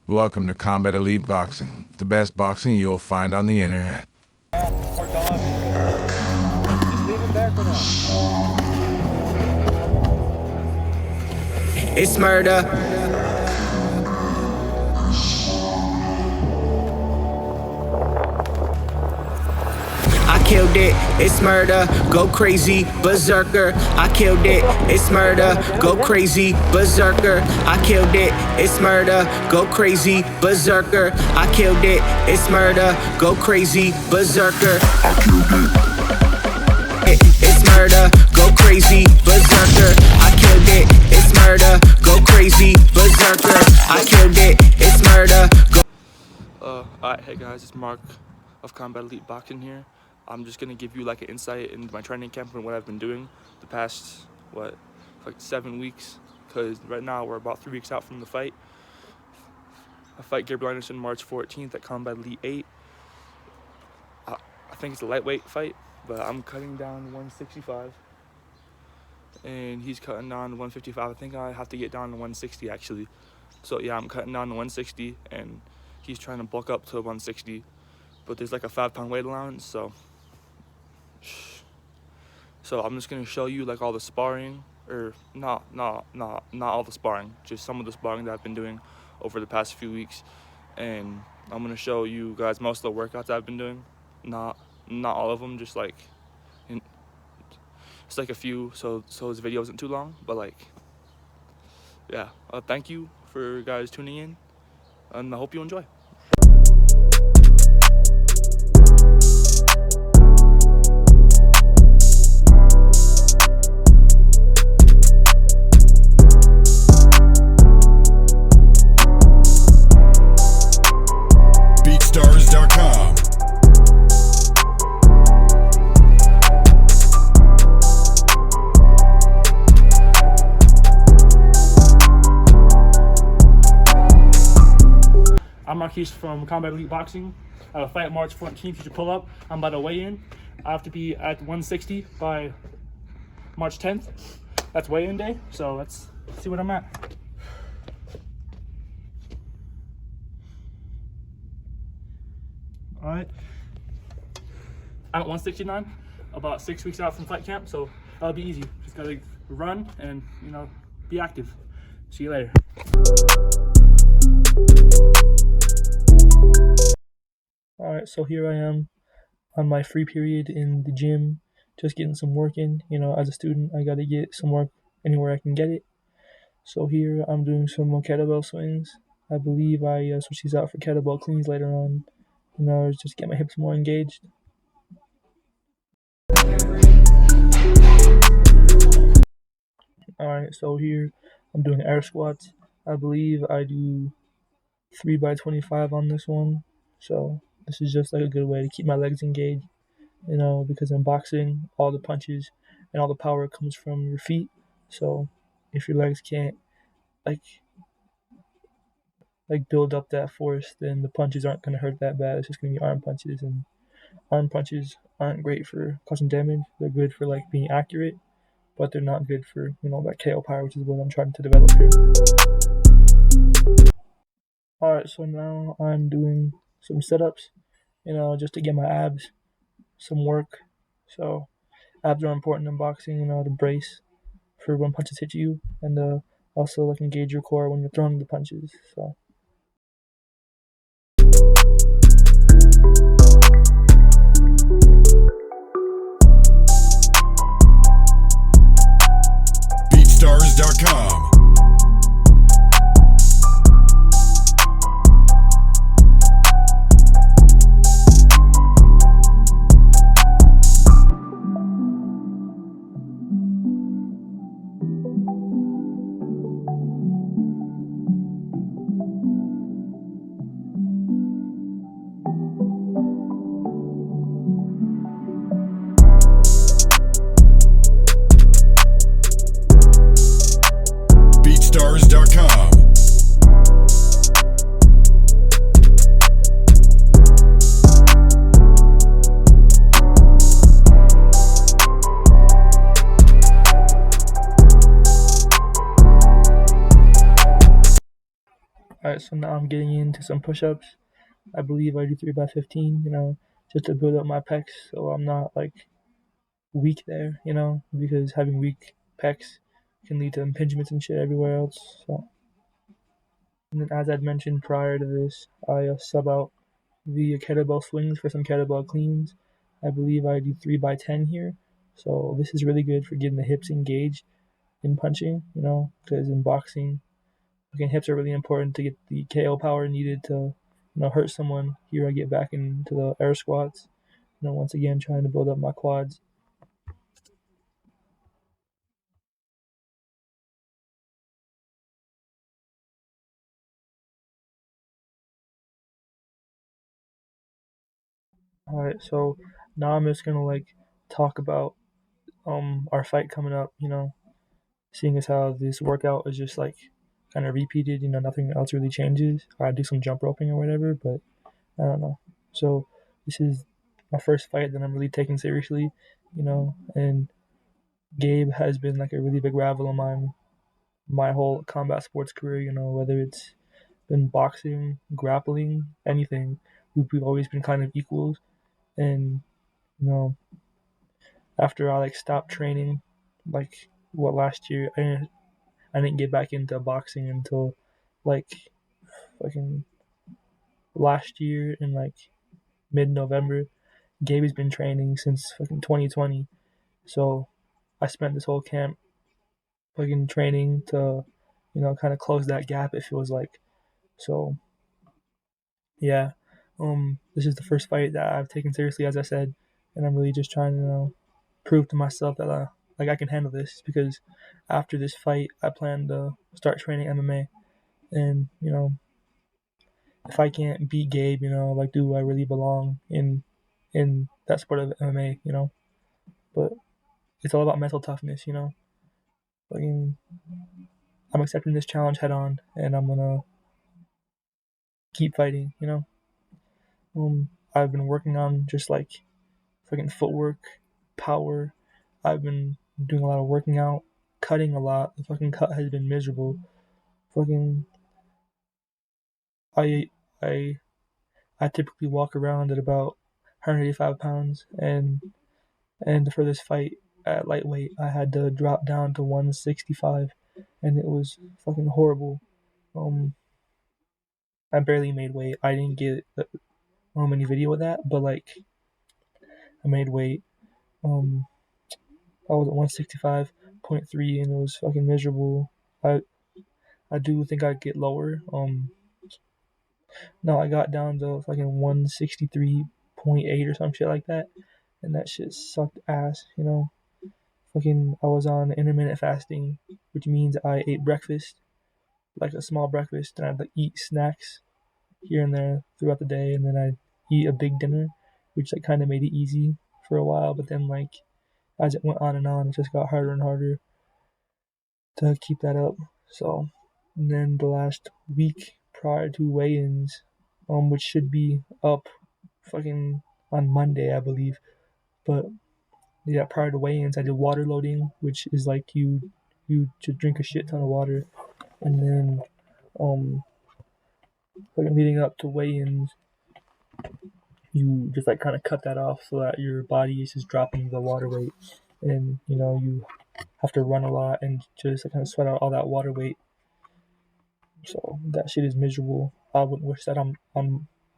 Welcome to Combat Elite Boxing, the best boxing you'll find on the internet. Just leave him there for now. It's murder. I killed it, it's murder, go crazy, berserker. I killed it, it's murder, go crazy, berserker. I killed it, it's murder, go crazy, berserker. I killed it, it's murder, go crazy, berserker. I killed it, it's murder, go crazy, berserker. I killed it, it's murder, go crazy, berserker. I killed it, it's murder, go. Alright, hey guys, it's Mark of Combat Elite Boxing here. I'm just gonna give you like an insight into my training camp and what I've been doing the past, like 7 weeks, because right now we're about 3 weeks out from the fight. I fight Gabriel Anderson March 14th at Combat Elite 8. I think it's a lightweight fight, but I'm cutting down 165 and he's cutting down 155. I think I have to get down to 160 actually. So yeah, I'm cutting down to 160 and he's trying to bulk up to 160, but there's like a 5-pound weight allowance, so I'm just gonna show you like all the sparring, or not all the sparring, just some of the sparring that I've been doing over the past few weeks, and I'm gonna show you guys most of the workouts I've been doing, not all of them, just like it's like a few, so this video isn't too long, but like yeah, thank you for guys tuning in, and I hope you enjoy. BeatStars.com. I'm Marquise from Combat Elite Boxing. I have a fight March 14th. You should pull up. I'm about to weigh in. I have to be at 160 by March 10th. That's weigh-in day. So let's see what I'm at. All right. I'm at 169. About 6 weeks out from fight camp, so that'll be easy. Just gotta run and be active. See you later. Alright, so here I am on my free period in the gym, just getting some work in. As a student, I gotta get some work anywhere I can get it. So here I'm doing some more kettlebell swings. I believe I switch these out for kettlebell cleans later on, just to get my hips more engaged. Alright, so here I'm doing air squats. I believe I do 3 by 25 on this one. So this is just like a good way to keep my legs engaged, because in boxing, all the punches and all the power comes from your feet. So if your legs can't like build up that force, then the punches aren't going to hurt that bad. It's just going to be arm punches, and arm punches aren't great for causing damage. They're good for like being accurate, but they're not good for that KO power, which is what I'm trying to develop here. Alright, so now I'm doing some sit-ups, just to get my abs some work. So abs are important in boxing, to brace for when punches hit you, and also like engage your core when you're throwing the punches. So BeatStars.com. so now I'm getting into some push-ups. I believe I do 3 by 15, just to build up my pecs so I'm not like weak there, because having weak pecs can lead to impingements and shit everywhere else. So, and then as I'd mentioned prior to this, I sub out the kettlebell swings for some kettlebell cleans. I believe I do 3 by 10 here. So this is really good for getting the hips engaged in punching, because in boxing, hips are really important to get the KO power needed to, hurt someone. Here I get back into the air squats, once again trying to build up my quads. Alright, so now I'm just gonna talk about our fight coming up, seeing as how this workout is just kind of repeated, nothing else really changes. I do some jump roping or whatever, but I don't know. So this is my first fight that I'm really taking seriously, and Gabe has been a really big rival of mine my whole combat sports career, whether it's been boxing, grappling, anything. We've always been kind of equals. And, after I stopped training, last year, I didn't get back into boxing until fucking last year in mid-November. Gabe has been training since fucking 2020. So I spent this whole camp training to, kind of close that gap, it feels like. So yeah, this is the first fight that I've taken seriously, as I said, and I'm really just trying to prove to myself that I can handle this, because after this fight I plan to start training MMA, and if I can't beat Gabe, do I really belong in that sport of MMA, But it's all about mental toughness, I'm accepting this challenge head on, and I'm gonna keep fighting, I've been working on just fucking footwork, power. I've been doing a lot of working out, cutting a lot. The fucking cut has been miserable. Fucking, I, I, I typically walk around at about 185 pounds, and for this fight at lightweight, I had to drop down to 165, and it was fucking horrible. I barely made weight. I didn't get any video of that, but I made weight. I was at 165.3, and it was fucking miserable. I do think I'd get lower. No, I got down to fucking 163.8 or some shit like that, and that shit sucked ass. Fucking, I was on intermittent fasting, which means I ate breakfast, a small breakfast, and I'd eat snacks here and there throughout the day, and then I'd eat a big dinner, which kind of made it easy for a while. But then as it went on and on, it just got harder and harder to keep that up. So, and then the last week prior to weigh-ins, which should be up fucking on Monday, I believe. But yeah, prior to weigh-ins, I did water loading, which is you just drink a shit ton of water, and then leading up to weigh-ins, you just kind of cut that off so that your body is just dropping the water weight, and you have to run a lot and just kind of sweat out all that water weight. So that shit is miserable. I wouldn't wish that on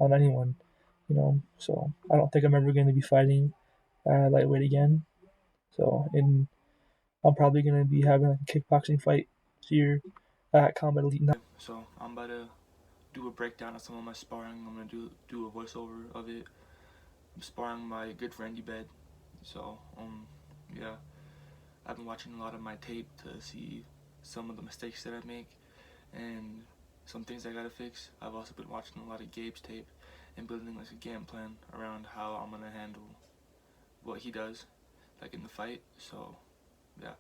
anyone, So I don't think I'm ever going to be fighting lightweight again. So I'm probably going to be having a kickboxing fight here at Combat Elite 9. So I'm about to do a breakdown of some of my sparring. I'm going to do a voiceover of it. I'm sparring my good friend Ebed. So yeah, I've been watching a lot of my tape to see some of the mistakes that I make and some things I gotta fix. I've also been watching a lot of Gabe's tape and building a game plan around how I'm gonna handle what he does in the fight. So yeah,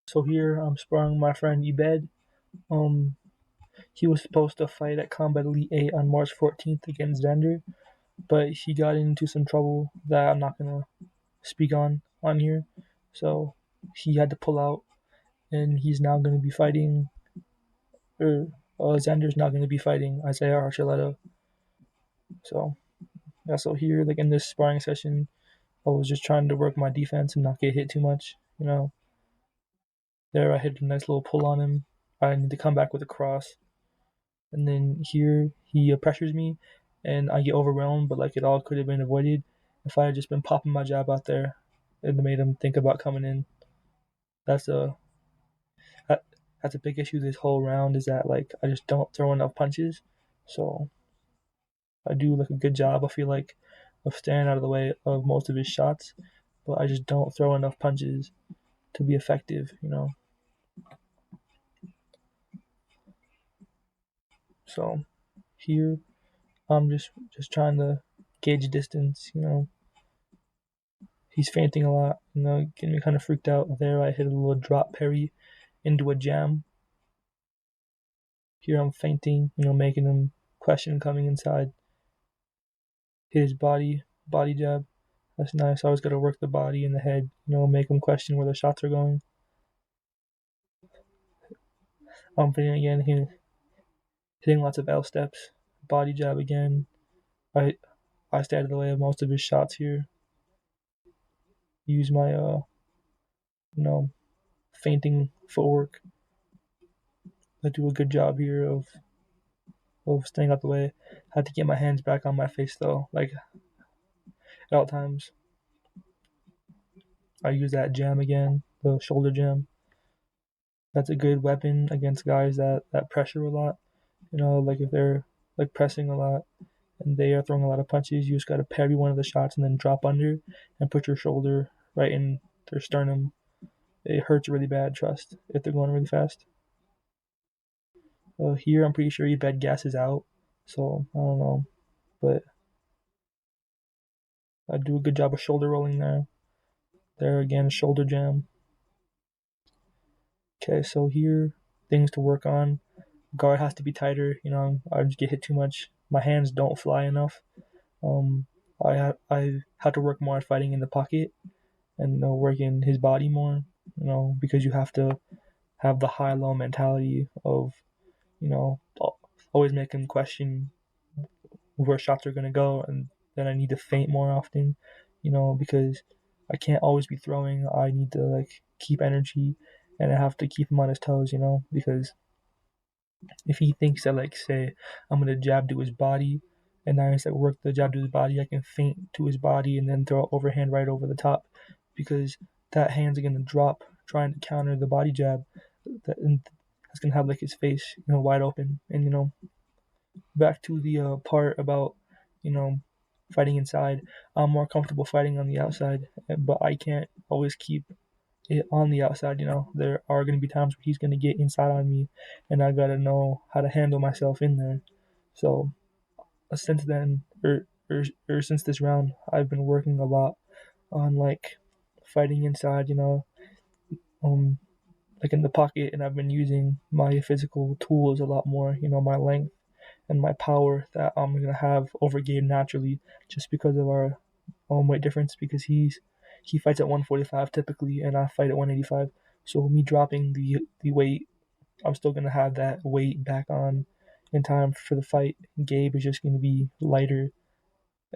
So here I'm sparring my friend Ebed. He was supposed to fight at Combat Elite 8 on March 14th against Xander, but he got into some trouble that I'm not gonna speak on here. So he had to pull out, and he's now gonna be fighting, or Xander's not gonna be fighting Isaiah Archuleta. So yeah, so here, like in this sparring session, I was just trying to work my defense and not get hit too much. There I hit a nice little pull on him. I need to come back with a cross. And then here he pressures me, and I get overwhelmed. But like it all could have been avoided if I had just been popping my jab out there, and made him think about coming in. That's a that's a big issue this whole round, is that like I just don't throw enough punches. So I do like a good job, I feel like, of staying out of the way of most of his shots, but I just don't throw enough punches to be effective. So here I'm just trying to gauge distance. He's feinting a lot, getting me kind of freaked out. There I hit a little drop parry into a jam. Here I'm feinting, making him question coming inside. Hit his body jab. That's nice. I always got to work the body and the head, make him question where the shots are going. I'm feinting again, hitting lots of L steps. Body jab again. I stay out of the way of most of his shots here. Use my feinting footwork. I do a good job here of staying out the way. Had to get my hands back on my face though, like at all times. I use that jam again, the shoulder jam. That's a good weapon against guys that pressure a lot. Like if they're like pressing a lot and they are throwing a lot of punches, you just gotta parry one of the shots and then drop under and put your shoulder right in their sternum. It hurts really bad, trust, if they're going really fast. Here I'm pretty sure your bed gas is out, so I don't know, but I do a good job of shoulder rolling there. There again, shoulder jam. Okay, so here, things to work on. Guard has to be tighter. I just get hit too much. My hands don't fly enough. I have to work more at fighting in the pocket and working his body more. Because you have to have the high-low mentality of always making question where shots are gonna go, and then I need to feint more often. Because I can't always be throwing. I need to like keep energy, and I have to keep him on his toes. Because if he thinks that, like, say, I'm gonna jab to his body, and I just like work the jab to his body, I can feint to his body and then throw an overhand right over the top, because that hand's gonna drop trying to counter the body jab. That's gonna have like his face, wide open. And back to the part about fighting inside. I'm more comfortable fighting on the outside, but I can't always keep it on the outside. There are going to be times where he's going to get inside on me, and I got to know how to handle myself in there. So since then, or since this round, I've been working a lot on like fighting inside. Like in the pocket, and I've been using my physical tools a lot more. My length and my power that I'm gonna have over Gabe naturally, just because of our weight difference. Because he fights at 145 typically, and I fight at 185. So me dropping the weight, I'm still gonna have that weight back on in time for the fight. Gabe is just gonna be lighter,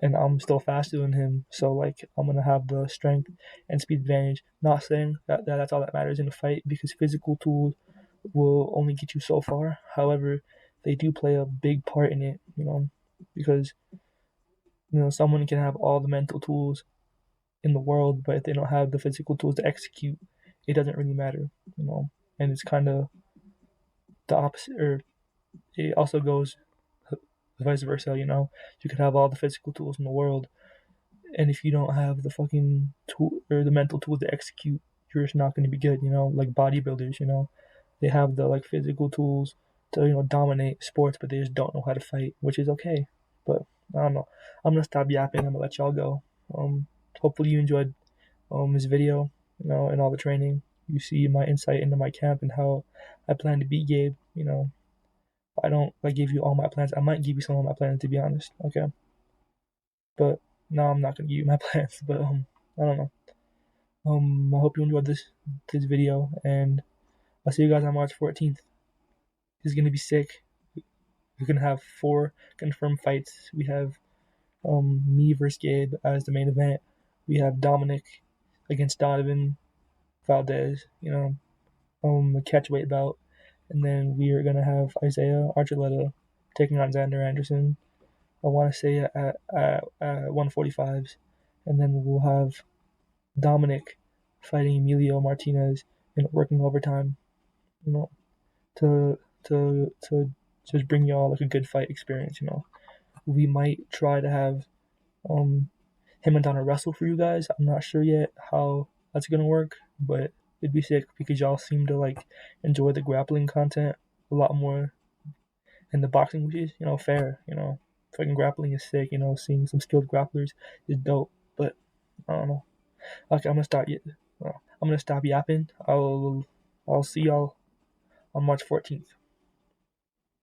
and I'm still faster than him. So like I'm gonna have the strength and speed advantage. Not saying that that's all that matters in a fight, because physical tools will only get you so far. However, they do play a big part in it, because someone can have all the mental tools in the world, but if they don't have the physical tools to execute, it doesn't really matter. And it's kind of the opposite, or it also goes vice versa. You could have all the physical tools in the world, and if you don't have the fucking tool or the mental tool to execute, you're just not going to be good. Like bodybuilders, they have the like physical tools to dominate sports, but they just don't know how to fight, which is okay. But I don't know. I'm gonna stop yapping. I'm gonna let y'all go. Hopefully you enjoyed this video, and all the training. you see my insight into my camp and how I plan to beat Gabe. I don't like give you all my plans. I might give you some of my plans, to be honest. Okay, but no, I'm not gonna give you my plans. But I don't know. I hope you enjoyed this video, and I'll see you guys on March 14th. It's gonna be sick. We're gonna have 4 confirmed fights. We have me versus Gabe as the main event. We have Dominic against Donovan Valdez, a catchweight bout. And then we are gonna have Isaiah Archuleta taking on Xander Anderson. I want to say at 145s, and then we'll have Dominic fighting Emilio Martinez in working overtime. To just bring y'all like a good fight experience. We might try to have him and Donna wrestle for you guys. I'm not sure yet how that's gonna work, but it'd be sick because y'all seem to like enjoy the grappling content a lot more than the boxing, which is fair. Fucking grappling is sick. Seeing some skilled grapplers is dope. But I don't know. Okay, I'm gonna stop yapping. I'll see y'all on March 14th.